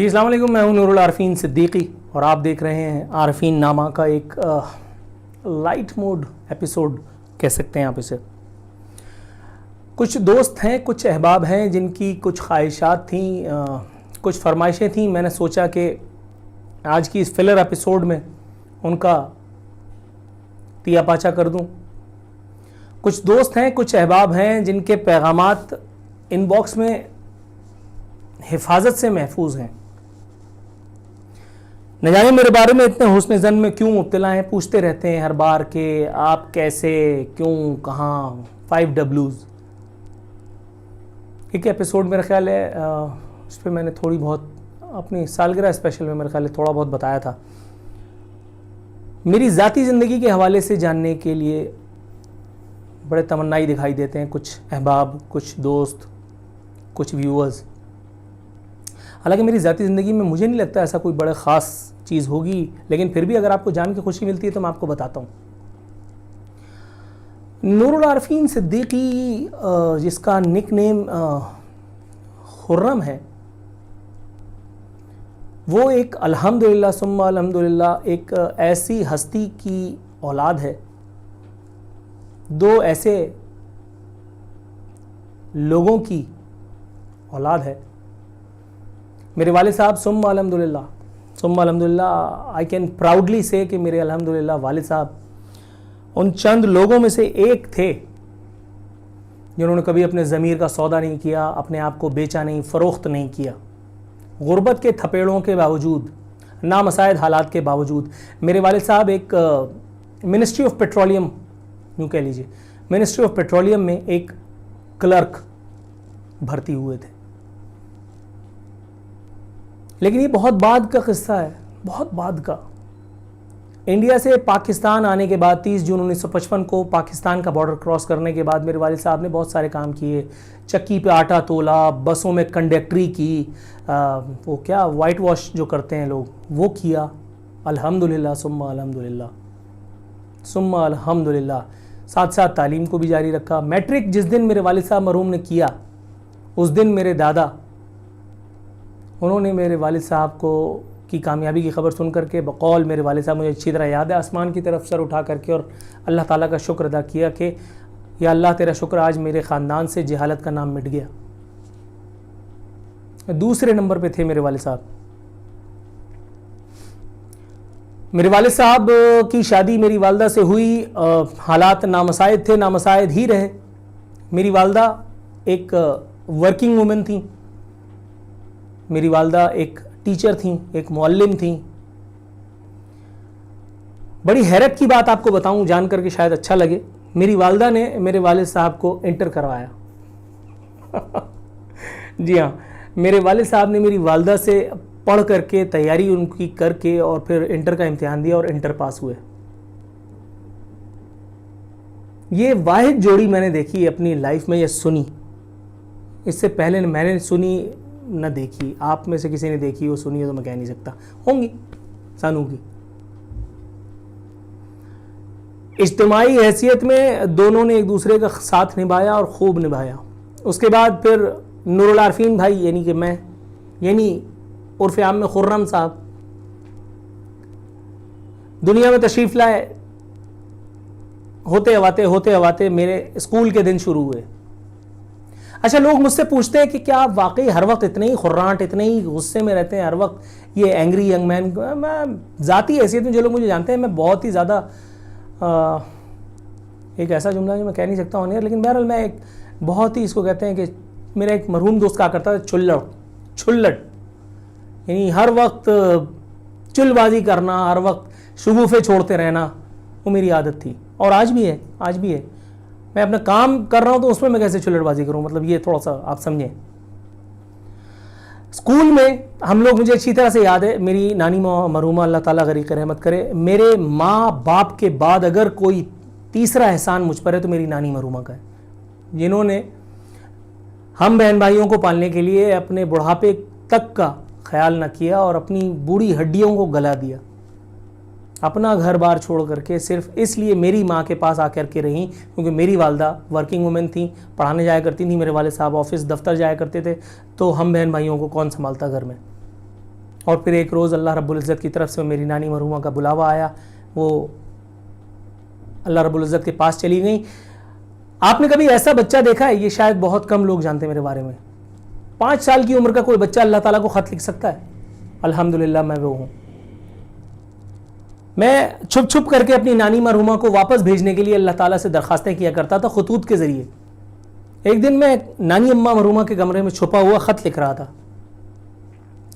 जी अस्सलाम वालेकुम, मैं हूं नूरुल आरफीन सिद्दीकी और आप देख रहे हैं आरफीन नामा का एक लाइट मोड एपिसोड कह सकते हैं आप इसे। कुछ दोस्त हैं, कुछ अहबाब हैं जिनकी कुछ ख्वाहिशात थी, कुछ फरमाइशें थी। मैंने सोचा कि आज की इस फिलर एपिसोड में उनका तिया पाचा कर दूं। कुछ दोस्त हैं, कुछ अहबाब हैं जिनके पैगामात इनबॉक्स में हिफाजत से महफूज हैं। न जाने मेरे बारे में इतने हुस्न ज़न में क्यों मुब्तला हैं, पूछते रहते हैं हर बार कि आप कैसे, क्यों, कहाँ, 5 Ws। एक एपिसोड मेरा ख्याल है उस पर मैंने थोड़ी बहुत अपनी सालगिरह स्पेशल में मेरे ख्याल है थोड़ा बहुत बताया था। मेरी ज़ाती ज़िंदगी के हवाले से जानने के लिए बड़े तमन्नाई दिखाई देते हैं कुछ अहबाब, कुछ दोस्त, कुछ व्यूअर्स। हालांकि मेरी ज़ाती ज़िंदगी में मुझे नहीं लगता ऐसा कोई बड़ा ख़ास चीज़ होगी, लेकिन फिर भी अगर आपको जान के खुशी मिलती है तो मैं आपको बताता हूँ। नूरुल आरफीन सिद्दीकी, जिसका निक नेम खुर्रम है, वो एक अल्हम्दुलिल्लाह सुम्मा अल्हम्दुलिल्लाह एक ऐसी हस्ती की औलाद है, दो ऐसे लोगों की औलाद है। मेरे वालिद साहब सुम्मा अल्हम्दुलिल्लाह आई कैन प्राउडली से कि मेरे अल्हम्दुलिल्लाह वालिद साहब उन चंद लोगों में से एक थे जिन्होंने कभी अपने ज़मीर का सौदा नहीं किया, अपने आप को बेचा नहीं, फ़रोख्त नहीं किया। गुर्बत के थपेड़ों के बावजूद, नामसायद हालात के बावजूद मेरे वालिद साहब एक मिनिस्ट्री ऑफ पेट्रोलियम, यूँ कह लीजिए मिनिस्ट्री ऑफ पेट्रोलियम में एक क्लर्क भर्ती हुए थे। लेकिन ये बहुत बाद का किस्सा है, बहुत बाद का। इंडिया से पाकिस्तान आने के बाद 30 जून 1955 को पाकिस्तान का बॉर्डर क्रॉस करने के बाद मेरे वालिद साहब ने बहुत सारे काम किए। चक्की पे आटा तोला, बसों में कंडक्टरी की, वो क्या वाइट वॉश जो करते हैं लोग, वो किया। अल्हम्दुलिल्लाह सुम्मा अल्हम्दुलिल्लाह सुम्मा अल्हम्दुलिल्लाह। साथ साथ तालीम को भी जारी रखा। मैट्रिक जिस दिन मेरे वालिद साहब मरहूम ने किया, उस दिन मेरे दादा, उन्होंने मेरे वालिद साहब को की कामयाबी की खबर सुन करके बकौल मेरे वालिद साहब, मुझे अच्छी तरह याद है, आसमान की तरफ सर उठा करके और अल्लाह ताला का शुक्र अदा किया कि या अल्लाह तेरा शुक्र, आज मेरे ख़ानदान से जहालत का नाम मिट गया। दूसरे नंबर पे थे मेरे वालिद साहब। मेरे वालिद साहब की शादी मेरी वालदा से हुई, हालात नामसायद थे, नामसायद ही रहे। मेरी वालदा एक वर्किंग वुमेन थी, मेरी वालदा एक टीचर थी, एक मुअल्लिम थी। बड़ी हैरत की बात आपको बताऊं, जान करके शायद अच्छा लगे, मेरी वालदा ने मेरे वालिद साहब को इंटर करवाया। जी हाँ, मेरे वालिद साहब ने मेरी वालदा से पढ़ करके, तैयारी उनकी करके और फिर इंटर का इम्तिहान दिया और इंटर पास हुए। ये वाहिद जोड़ी मैंने देखी अपनी लाइफ में, ये सुनी। इससे पहले मैंने सुनी न देखी, आप में से किसी ने देखी हो, सुनी हो तो मैं कह नहीं सकता, होंगी, सानू की। इज्तिमाई हैसियत में दोनों ने एक दूसरे का साथ निभाया और खूब निभाया। उसके बाद फिर नूरुल आरफीन भाई यानी कि मैं, यानी उर्फ आम में खुर्रम साहब, दुनिया में तशरीफ़ लाए। होते हवाते मेरे स्कूल के दिन शुरू हुए। अच्छा, लोग मुझसे पूछते हैं कि क्या आप वाकई हर वक्त इतने ही खुर्रांट, इतने ही गुस्से में रहते हैं हर वक्त, ये एंग्री यंग मैन? मैं ज़ाती हैसियत में जो लोग मुझे जानते हैं, मैं बहुत ही ज़्यादा, एक ऐसा जुमला जो मैं कह नहीं सकता ऑन एयर, लेकिन बहरहाल मैं एक बहुत ही, इसको कहते हैं कि मेरा एक मरहूम दोस्त कहा करता था छुल्लड़, यानी हर वक्त चुलबाजी करना, हर वक्त शगुफ़े छोड़ते रहना, वो मेरी आदत थी और आज भी है। मैं अपना काम कर रहा हूं तो उसमें मैं कैसे चुल्लड़बाजी करूं, मतलब ये थोड़ा सा आप समझें। स्कूल में हम लोग, मुझे अच्छी तरह से याद है, मेरी नानी मरहूमा, अल्लाह ताला गरीक रहमत करे, मेरे माँ बाप के बाद अगर कोई तीसरा एहसान मुझ पर है तो मेरी नानी मरहूमा का है, जिन्होंने हम बहन भाइयों को पालने के लिए अपने बुढ़ापे तक का ख्याल न किया और अपनी बूढ़ी हड्डियों को गला दिया, अपना घर बार छोड़ करके सिर्फ इसलिए मेरी माँ के पास आकर के रहीं, क्योंकि मेरी वालदा वर्किंग वुमेन थी, पढ़ाने जाया करती थी, मेरे वाले साहब ऑफिस दफ्तर जाया करते थे, तो हम बहन भाइयों को कौन संभालता घर में। और फिर एक रोज़ अल्लाह रब्बुल इज़्ज़त की तरफ से मेरी नानी मरहुमा का बुलावा आया, वो अल्लाह रब्बुल इज़्ज़त के पास चली गई। आपने कभी ऐसा बच्चा देखा है, ये शायद बहुत कम लोग जानते मेरे बारे में, 5 साल की उम्र का कोई बच्चा अल्लाह ताला को ख़त लिख सकता है? अल्हम्दुलिल्लाह मैं वो हूँ। मैं छुप छुप करके अपनी नानी मरहुमा को वापस भेजने के लिए अल्लाह ताला से दरख्वास्तें किया करता था खतूत के ज़रिए। एक दिन मैं नानी अम्मा मरहुमा के कमरे में छुपा हुआ ख़त लिख रहा था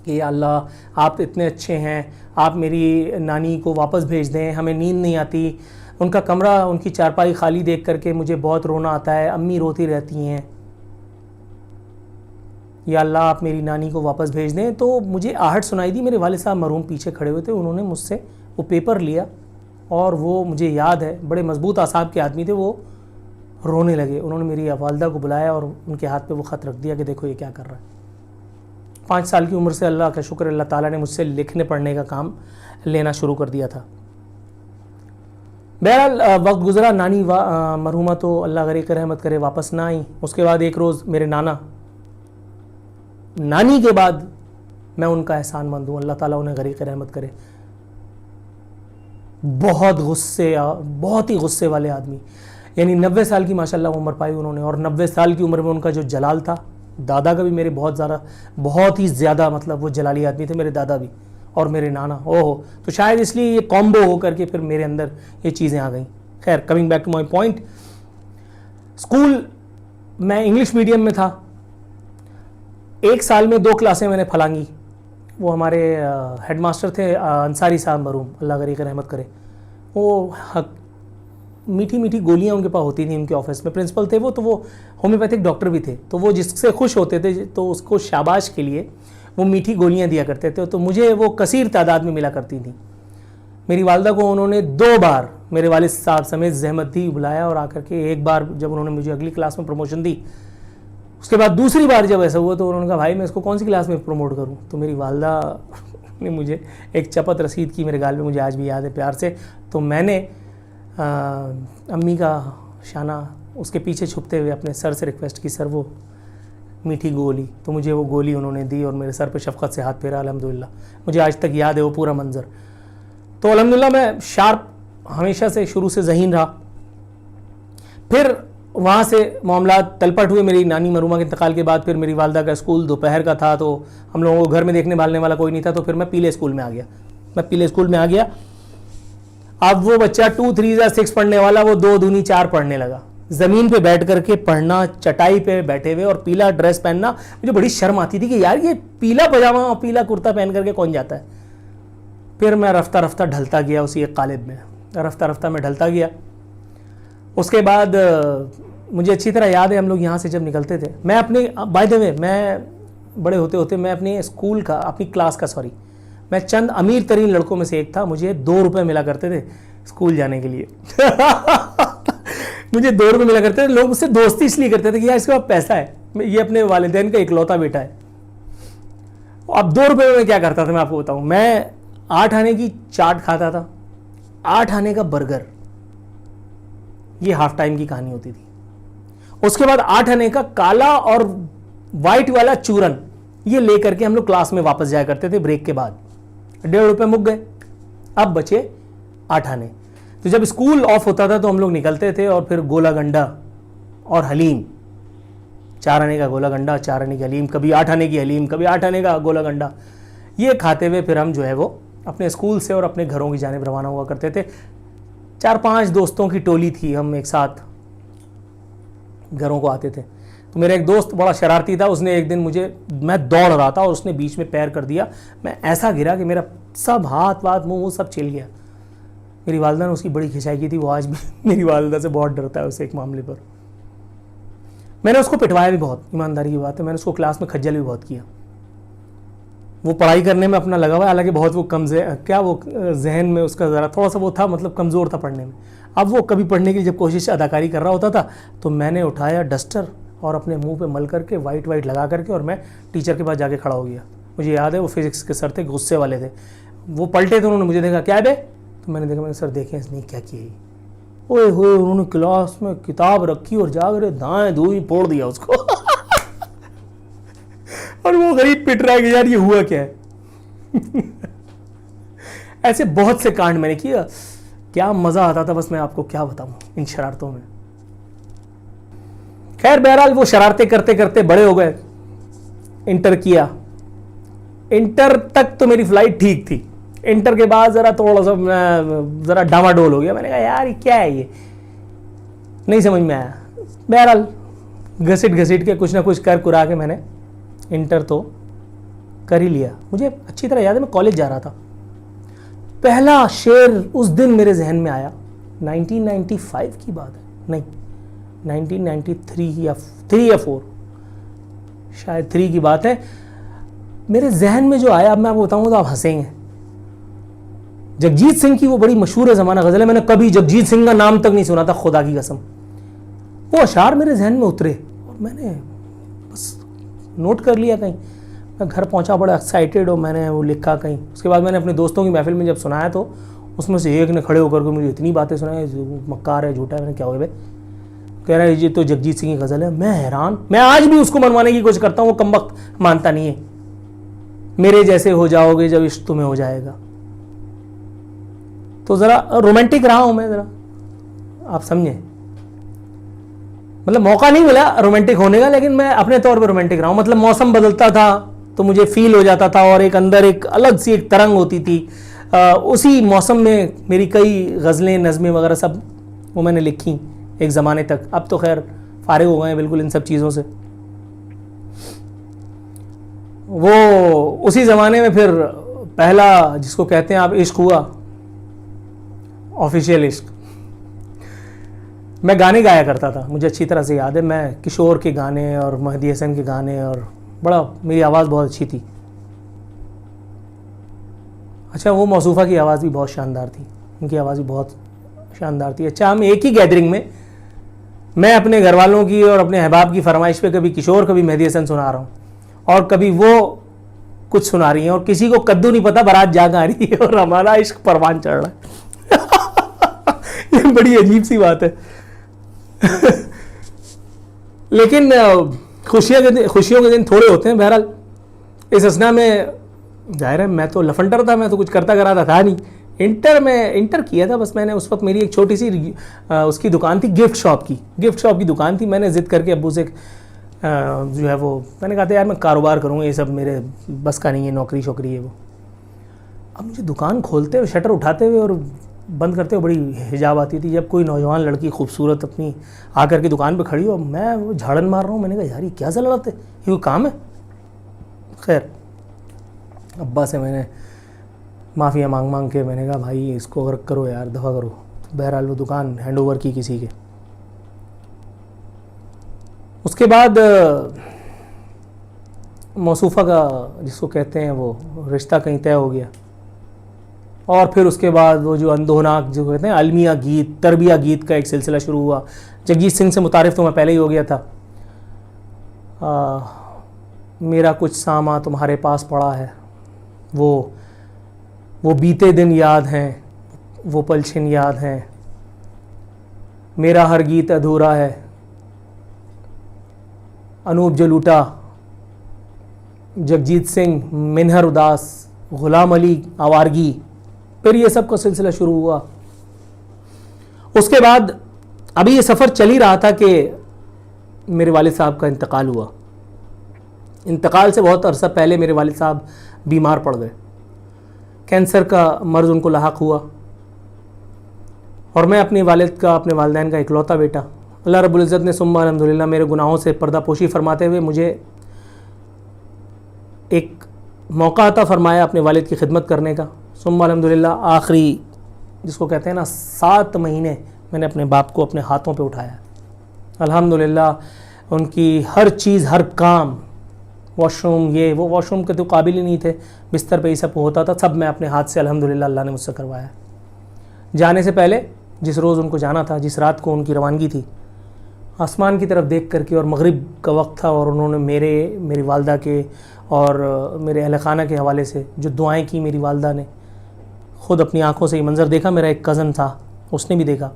कि या अल्लाह आप इतने अच्छे हैं, आप मेरी नानी को वापस भेज दें, हमें नींद नहीं आती, उनका कमरा, उनकी चारपाई खाली देख करके मुझे बहुत रोना आता है, अम्मी रोती रहती हैं, या अल्लाह आप मेरी नानी को वापस भेज दें। तो मुझे आहट सुनाई दी, मेरे वालिद साहब मरहूम पीछे खड़े हुए थे, उन्होंने मुझसे वो पेपर लिया और वो मुझे याद है बड़े मजबूत आसाब के आदमी थे, वो रोने लगे। उन्होंने मेरी वालदा को बुलाया और उनके हाथ पे वो ख़त रख दिया कि देखो ये क्या कर रहा है। 5 साल की उम्र से अल्लाह का शुक्र, अल्लाह ताला ने मुझसे लिखने पढ़ने का काम लेना शुरू कर दिया था। बहरहाल वक्त गुजरा, नानी मरहुमा तो अल्लाह गरीक रहमत करे वापस ना आई। उसके बाद एक रोज़ मेरे नानी के बाद मैं उनका एहसान मंद हूँ, अल्लाह ताला उन्हें गरीक रहमत करे। बहुत ही गुस्से वाले आदमी, यानी 90 साल की माशाल्लाह उम्र पाई उन्होंने, और 90 साल की उम्र में उनका जो जलाल था, दादा का भी मेरे बहुत ही ज़्यादा मतलब वो जलाली आदमी थे मेरे दादा भी, और मेरे नाना, ओहो। तो शायद इसलिए ये कॉम्बो हो करके फिर मेरे अंदर ये चीज़ें आ गई। खैर, coming back to my point, school मैं इंग्लिश मीडियम में था। एक साल में 2 क्लासें मैंने फलांगी। वो हमारे हेडमास्टर थे अंसारी साहब मरहूम, अल्लाह गरीक रहमत करे। वो मीठी मीठी गोलियां उनके पास होती थी उनके ऑफिस में, प्रिंसिपल थे वो, तो वो होम्योपैथिक डॉक्टर भी थे। तो वो जिससे खुश होते थे तो उसको शाबाश के लिए वो मीठी गोलियां दिया करते थे। तो मुझे वो कसीर तादाद में मिला करती थी। मेरी वालदा को उन्होंने 2 बार मेरे वालिद साहब समेत ज़हमत दी, बुलाया, और आकर के एक बार जब उन्होंने मुझे अगली क्लास में प्रमोशन दी, उसके बाद दूसरी बार जब ऐसा हुआ तो उन्होंने कहा भाई मैं इसको कौन सी क्लास में प्रमोट करूं। तो मेरी वालदा ने मुझे एक चपत रसीद की मेरे गाल में, मुझे आज भी याद है प्यार से। तो मैंने अम्मी का शाना उसके पीछे छुपते हुए अपने सर से रिक्वेस्ट की, सर वो मीठी गोली। तो मुझे वो गोली उन्होंने दी और मेरे सर पे शफ़क़त से हाथ फेरा। अल्हम्दुलिल्लाह मुझे आज तक याद है वो पूरा मंज़र। तो अल्हम्दुलिल्लाह मैं शार्प हमेशा से शुरू से ज़हीन रहा। फिर वहाँ से मामलात तलपट हुए। मेरी नानी मरहुमा के इंतकाल के बाद फिर मेरी वालदा का स्कूल दोपहर का था, तो हम लोगों को घर में देखने भालने वाला कोई नहीं था। तो फिर मैं पीले स्कूल में आ गया। अब वो बच्चा 2 3 या 6 पढ़ने वाला वो 2 दूनी 4 पढ़ने लगा। ज़मीन पे बैठ करके पढ़ना, चटाई पे बैठे हुए, और पीला ड्रेस पहनना। मुझे बड़ी शर्म आती थी कि यार ये पीला पजामा और पीला कुर्ता पहन करके कौन जाता है। फिर मैं रफ्ता रफ्ता ढलता गया उसी एक कालिब में, रफ्ता मैं ढलता गया। उसके बाद मुझे अच्छी तरह याद है हम लोग यहाँ से जब निकलते थे, मैं अपने बाय द वे मैं बड़े होते होते मैं अपने स्कूल का, अपनी क्लास का सॉरी, मैं चंद अमीर तरीन लड़कों में से एक था। मुझे 2 रुपये मिला करते थे स्कूल जाने के लिए मुझे 2 रुपये मिला करते थे। लोग मुझसे दोस्ती इसलिए करते थे कि यार इसके पास पैसा है, ये अपने वालिदैन का इकलौता बेटा है। अब 2 रुपये में क्या करता था मैं आपको बताऊँ। मैं 8 आने की चाट खाता था, 8 आने का बर्गर, ये हाफ टाइम की कहानी होती थी। उसके बाद 8 आने का काला और वाइट वाला चूरन, ये लेकर के हम लोग क्लास में वापस जाया करते थे ब्रेक के बाद। 1.5 रुपये मुक गए, अब बचे 8 आने। तो जब स्कूल ऑफ होता था तो हम लोग निकलते थे और फिर गोला गंडा और हलीम, 4 आने का गोला गंडा, 4 आने की हलीम, कभी 8 आने की हलीम, कभी 8 आने का गोला गंडा, ये खाते हुए फिर हम जो है वो अपने स्कूल से और अपने घरों की जानिब रवाना हुआ करते थे। 4-5 दोस्तों की टोली थी, हम एक साथ घरों को आते थे। तो मेरा एक दोस्त बड़ा शरारती था, उसने एक दिन मैं दौड़ रहा था और उसने बीच में पैर कर दिया। मैं ऐसा गिरा कि मेरा सब हाथ वाथ मुंह सब छिल गया। मेरी वालदा ने उसकी बड़ी खिंचाई की थी, वो आज भी मेरी वालदा से बहुत डरता है उस एक मामले पर। मैंने उसको पिटवाया भी बहुत, ईमानदारी की बात है। मैंने उसको क्लास में खज्जल भी बहुत किया। वो पढ़ाई करने में अपना लगा हुआ है, हालांकि बहुत वो जहन में उसका ज़रा थोड़ा सा वो था, मतलब कमज़ोर था पढ़ने में। अब वो कभी पढ़ने की जब कोशिश अदाकारी कर रहा होता था तो मैंने उठाया डस्टर और अपने मुंह पे मल करके वाइट लगा करके और मैं टीचर के पास जाके खड़ा हो गया। मुझे याद है वो फिजिक्स के सर थे, गुस्से वाले थे। वो पलटे थे, उन्होंने मुझे देखा, क्या है बे? तो मैंने देखा, मैंने सर देखें इसने क्या किया। ओए होए, उन्होंने क्लास में किताब रखी और जाकर दाएं दूई फोड़ दिया उसको और वो गरीब पिट रहा है कि यार ये हुआ क्या है। ऐसे बहुत से कांड मैंने किया, क्या मजा आता था बस मैं आपको क्या बताऊं इन शरारतों में। खैर बहरहाल वो शरारतें करते करते बड़े हो गए, इंटर किया। इंटर तक तो मेरी फ्लाइट ठीक थी, इंटर के बाद जरा थोड़ा सा जरा डामाडोल हो गया। मैंने कहा यार ये क्या है, ये नहीं समझ में आया। बहरहाल घसीट घसीट के कुछ ना कुछ कर कुरा के मैंने इंटर तो कर ही लिया। मुझे अच्छी तरह याद है मैं कॉलेज जा रहा था, पहला शेर उस दिन मेरे जहन में आया। 1995 की बात है, नहीं 1993 या 3 या 4, शायद 3 की बात है। मेरे जहन में जो आया, अब मैं आपको बताऊंगा तो आप हंसेंगे। जगजीत सिंह की वो बड़ी मशहूर ज़माना गज़ल है, मैंने कभी जगजीत सिंह का नाम तक नहीं सुना था, खुदा की कसम। वो अशार मेरे जहन में उतरे और मैंने बस नोट कर लिया कहीं। मैं घर पहुंचा बड़ा एक्साइटेड और मैंने वो लिखा कहीं। उसके बाद मैंने अपने दोस्तों की महफिल में जब सुनाया तो उसमें से एक ने खड़े होकर के मुझे इतनी बातें सुनाई, मक्कार है, झूठा है। मैंने क्या हो गया, कह रहा है ये तो जगजीत सिंह की गज़ल है। मैं हैरान, मैं आज भी उसको मनवाने की कोशिश करता हूँ, वो कमबख्त मानता नहीं है। मेरे जैसे हो जाओगे जब इश्क तुम्हें हो जाएगा। तो ज़रा रोमांटिक रहा हूँ मैं, ज़रा आप समझे, मतलब मौका नहीं मिला रोमांटिक होने का, लेकिन मैं अपने तौर पे रोमांटिक रहा हूँ। मतलब मौसम बदलता था तो मुझे फील हो जाता था और एक अंदर एक अलग सी एक तरंग होती थी। उसी मौसम में मेरी कई गज़लें, नज़में वगैरह सब वो मैंने लिखी एक ज़माने तक। अब तो खैर फारिग हो गए हैं बिल्कुल इन सब चीज़ों से। वो उसी ज़माने में फिर पहला जिसको कहते हैं आप इश्क हुआ, ऑफिशियल इश्क। मैं गाने गाया करता था, मुझे अच्छी तरह से याद है। मैं किशोर के गाने और मेहदी हसन के गाने, और बड़ा मेरी आवाज़ बहुत अच्छी थी। अच्छा, वो मौसूफ़ा की आवाज़ भी बहुत शानदार थी, उनकी आवाज़ भी बहुत शानदार थी। अच्छा, हम एक ही गैदरिंग में, मैं अपने घर वालों की और अपने अहबाब की फरमाइश पे कभी किशोर, कभी मेहदी हसन सुना रहा हूँ और कभी वो कुछ सुना रही हैं, और किसी को कद्दू नहीं पता बारात जाग आ रही है और हमारा इश्क परवान चढ़ रहा है। ये बड़ी अजीब सी बात है। लेकिन खुशियों के दिन थोड़े होते हैं। बहरहाल इस असना में जाहिर है मैं तो लफंडर था, मैं तो कुछ करता कराता था नहीं। इंटर किया था बस मैंने। उस वक्त मेरी एक छोटी सी उसकी दुकान थी, गिफ्ट शॉप की दुकान थी। मैंने ज़िद करके अब्बू से जो है वो मैंने कहा था यार मैं कारोबार करूँगा, ये सब मेरे बस का नहीं है, नौकरी शोकरी है वो। अब मुझे दुकान खोलते हुए, शटर उठाते हुए और बंद करते हुए बड़ी हिजाब आती थी जब कोई नौजवान लड़की खूबसूरत अपनी आकर के दुकान पे खड़ी हो, मैं झाड़न मार रहा हूँ। मैंने कहा यार ये क्या ज़रूरत है, ये कोई काम है। खैर अब्बा से मैंने माफ़िया मांग के मैंने कहा भाई इसको अगर करो यार, दफ़ा करो। तो बहरहाल वो दुकान हैंड ओवर की किसी के। उसके बाद मौसूफ़ा का जिसको कहते हैं वो रिश्ता कहीं तय हो गया, और फिर उसके बाद वो जो अंदोनाक जो कहते हैं अलमिया गीत, तरबिया गीत का एक सिलसिला शुरू हुआ। जगजीत सिंह से मुतारिफ़ तो मैं पहले ही हो गया था। मेरा कुछ सामा तुम्हारे पास पड़ा है, वो बीते दिन याद हैं, वो पलछिन याद हैं, मेरा हर गीत अधूरा है, अनूप जलूटा, जगजीत सिंह, मिनहर उदास, गुलाम अली आवारगी। फिर ये सब का सिलसिला शुरू हुआ। उसके बाद अभी ये सफ़र चल ही रहा था कि मेरे वालिद साहब का इंतकाल हुआ। इंतकाल से बहुत अरसा पहले मेरे वालिद साहब बीमार पड़ गए, कैंसर का मर्ज़ उनको लाहक हुआ, और मैं अपने वालिद का, अपने वालिदैन का इकलौता बेटा। अल्लाह रब्बुल इज़्ज़त ने सुम्मा अल्हम्दुलिल्लाह मेरे गुनाहों से पर्दापोशी फरमाते हुए मुझे एक मौका अता फरमाया अपने वालिद की खिदमत करने का। सुम्मा अल्हम्दुलिल्लाह आखिरी जिसको कहते हैं ना 7 महीने मैंने अपने बाप को अपने हाथों पे उठाया। अल्हम्दुलिल्लाह उनकी हर चीज़, हर काम, वॉशरूम, ये वो, वॉशरूम के तो काबिल ही नहीं थे, बिस्तर पे ही सब होता था, सब मैं अपने हाथ से अल्हम्दुलिल्लाह अल्लाह ने मुझसे करवाया। जाने से पहले जिस रोज़ उनको जाना था, जिस रात को उनकी रवानगी थी, आसमान की तरफ देख करके, और मगरिब का वक्त था, और उन्होंने मेरी वालदा के और मेरे अहल खाना के हवाले से जो दुआएं की मेरी वालदा ने, ख़ुद अपनी आँखों से ये मंज़र देखा। मेरा एक कज़न था, उसने भी देखा,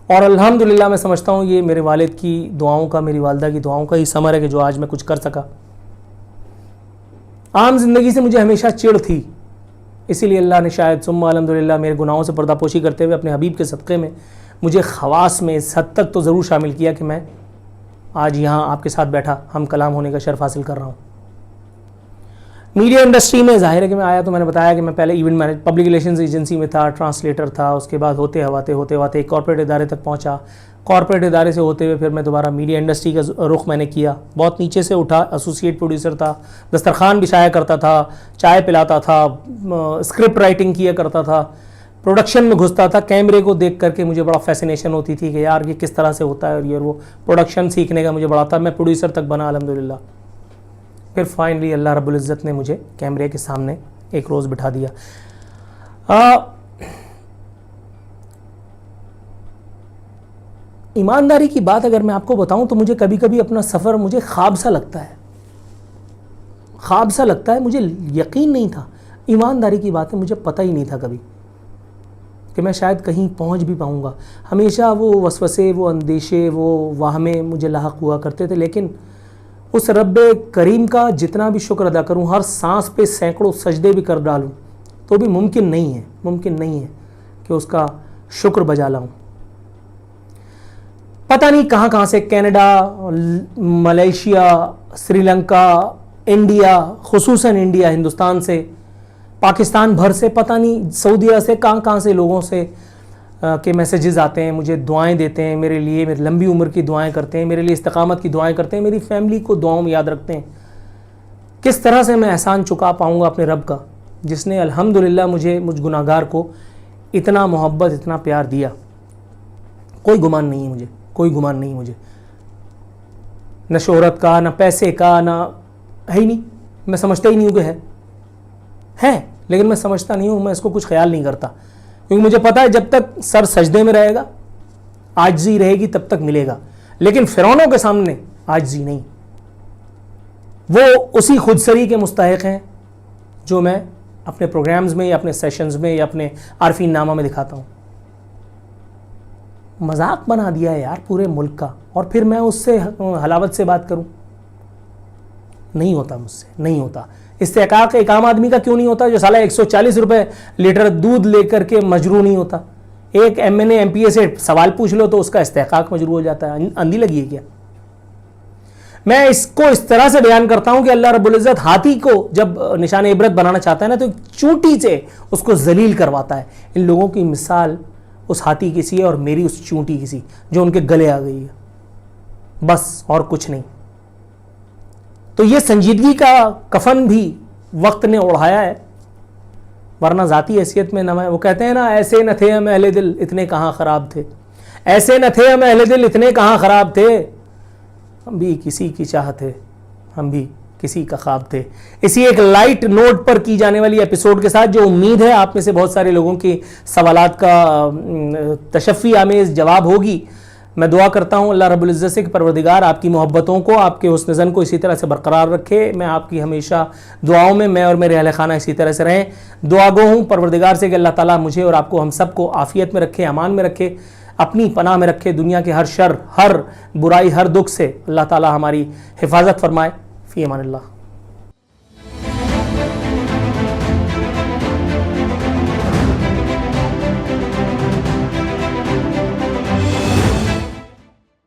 और अल्हम्दुलिल्लाह मैं समझता हूँ ये मेरे वालिद की दुआओं का, मेरी वालदा की दुआओं का ही समर है कि जो आज मैं कुछ कर सका। आम ज़िंदगी से मुझे हमेशा चिढ़ थी, इसीलिए अल्लाह ने शायद सुम्मा अल्हम्दुलिल्लाह मेरे गुनाहों से पर्दापोशी करते हुए अपने हबीब के सदक़े में मुझे ख़वास में इस हद तक तो ज़रूर शामिल किया कि मैं आज यहाँ आपके साथ बैठा हम कलाम होने का शर्फ हासिल कर रहा हूँ। मीडिया इंडस्ट्री में ज़ाहिर है कि मैं आया तो मैंने बताया कि मैं पहले event manage public relations agency में था, ट्रांसलेटर था, उसके बाद होते हवाते एक कॉर्पोरेट इदारे तक पहुंचा। कॉर्पोरेट इदारे से होते हुए फिर मैं दोबारा मीडिया इंडस्ट्री का रुख मैंने किया। बहुत नीचे से उठा, एसोसिएट प्रोड्यूसर था, दस्तरखान बिछाया करता था, चाय पिलाता था, स्क्रिप्ट राइटिंग किया करता था, प्रोडक्शन में घुसता था। कैमरे को देख करके मुझे बड़ा फैसिनेशन होती थी कि यार ये किस तरह से होता है, और ये वो प्रोडक्शन सीखने का मुझे बड़ा था। मैं प्रोड्यूसर तक बना अल्हम्दुलिल्लाह। फिर फाइनली अल्लाह रब्बुल इज़्ज़त ने मुझे कैमरे के सामने एक रोज़ बिठा दिया। ईमानदारी की बात अगर मैं आपको बताऊं तो मुझे कभी कभी अपना सफ़र मुझे ख्वाब सा लगता है, ख्वाब सा लगता है। मुझे यकीन नहीं था, ईमानदारी की बात है, मुझे पता ही नहीं था कभी कि मैं शायद कहीं पहुंच भी पाऊंगा। हमेशा वो वसवसे, वो अंदेशे, वो वाहमे मुझे लाहक हुआ करते थे। लेकिन उस रब्बे करीम का जितना भी शुक्र अदा करूं, हर सांस पे सैकड़ों सजदे भी कर डालूं, तो भी मुमकिन नहीं है कि उसका शुक्र बजा लाऊं। पता नहीं कहां से कनाडा, मलेशिया, श्रीलंका, इंडिया, खुसूसन इंडिया, हिंदुस्तान से, पाकिस्तान भर से, पता नहीं सऊदीया से, कहां से लोगों से के मैसेजेस आते हैं, मुझे दुआएं देते हैं मेरे लिए, मेरी लंबी उम्र की दुआएं करते हैं, मेरे लिए इस्तकामत की दुआएं करते हैं, मेरी फैमिली को दुआओं में याद रखते हैं। किस तरह से मैं एहसान चुका पाऊंगा अपने रब का, जिसने अल्हम्दुलिल्लाह मुझ गुनाहगार को इतना मोहब्बत, इतना प्यार दिया। कोई गुमान नहीं है मुझे, कोई गुमान नहीं मुझे, न शोहरत का, न पैसे का, ना है ही नहीं। मैं समझता ही नहीं हूँ कि है, लेकिन मैं समझता नहीं हूँ, मैं इसको कुछ ख्याल नहीं करता, क्योंकि मुझे पता है जब तक सर सजदे में रहेगा, आजिज़ी रहेगी, तब तक मिलेगा। लेकिन फिरौनों के सामने आजिज़ी नहीं। वो उसी खुदसरी के मुस्तहिक हैं जो मैं अपने प्रोग्राम्स में या अपने सेशंस में या अपने आरफीन नामा में दिखाता हूँ। मजाक बना दिया है यार पूरे मुल्क का, और फिर मैं उससे हलावत से बात करूं? नहीं होता मुझसे, नहीं होता। इस्तेहकाक एक आम आदमी का क्यों नहीं होता, जो साला 140 रुपए लीटर दूध लेकर के मजरू नहीं होता? एक MNA MPA से सवाल पूछ लो तो उसका इस्तेहकाक मजरू हो जाता है। अंधी लगी है क्या? मैं इसको इस तरह से बयान करता हूं कि अल्लाह रब्बुल इज़्ज़त हाथी को जब निशान इबरत बनाना चाहता है ना, तो एक चूंटी से उसको जलील करवाता है। इन लोगों की मिसाल उस हाथी की सी है और मेरी उस चूंटी की सी जो उनके गले आ गई है, बस और कुछ नहीं। तो ये संजीदगी का कफन भी वक्त ने ओढ़ाया है, वरना ज़ाती हैसियत में न मैं, वो कहते हैं ना, ऐसे न थे हम अहले दिल इतने कहाँ ख़राब थे, ऐसे न थे हम अहले दिल इतने कहाँ ख़राब थे, हम भी किसी की चाह थे, हम भी किसी का ख्वाब थे। इसी एक लाइट नोट पर की जाने वाली एपिसोड के साथ, जो उम्मीद है आप में से बहुत सारे लोगों की सवालात का तशफ़ी आमेज़ जवाब होगी, मैं दुआ करता हूँ अल्लाह रब्बुल इज़्ज़त से कि परवरदिगार आपकी मोहब्बतों को, आपके हुस्न ज़न को इसी तरह से बरकरार रखे। मैं आपकी हमेशा दुआओं में, मैं और मेरे अहले खाना इसी तरह से रहें। दुआ गो हूँ परवरदिगार से कि अल्लाह ताला मुझे और आपको, हम सबको आफ़ियत में रखे, अमान में रखे, अपनी पनाह में रखे। दुनिया के हर शर, हर बुराई, हर दुख से अल्लाह ताला हमारी हिफाजत फरमाए। फ़ी अमानिल्लाह।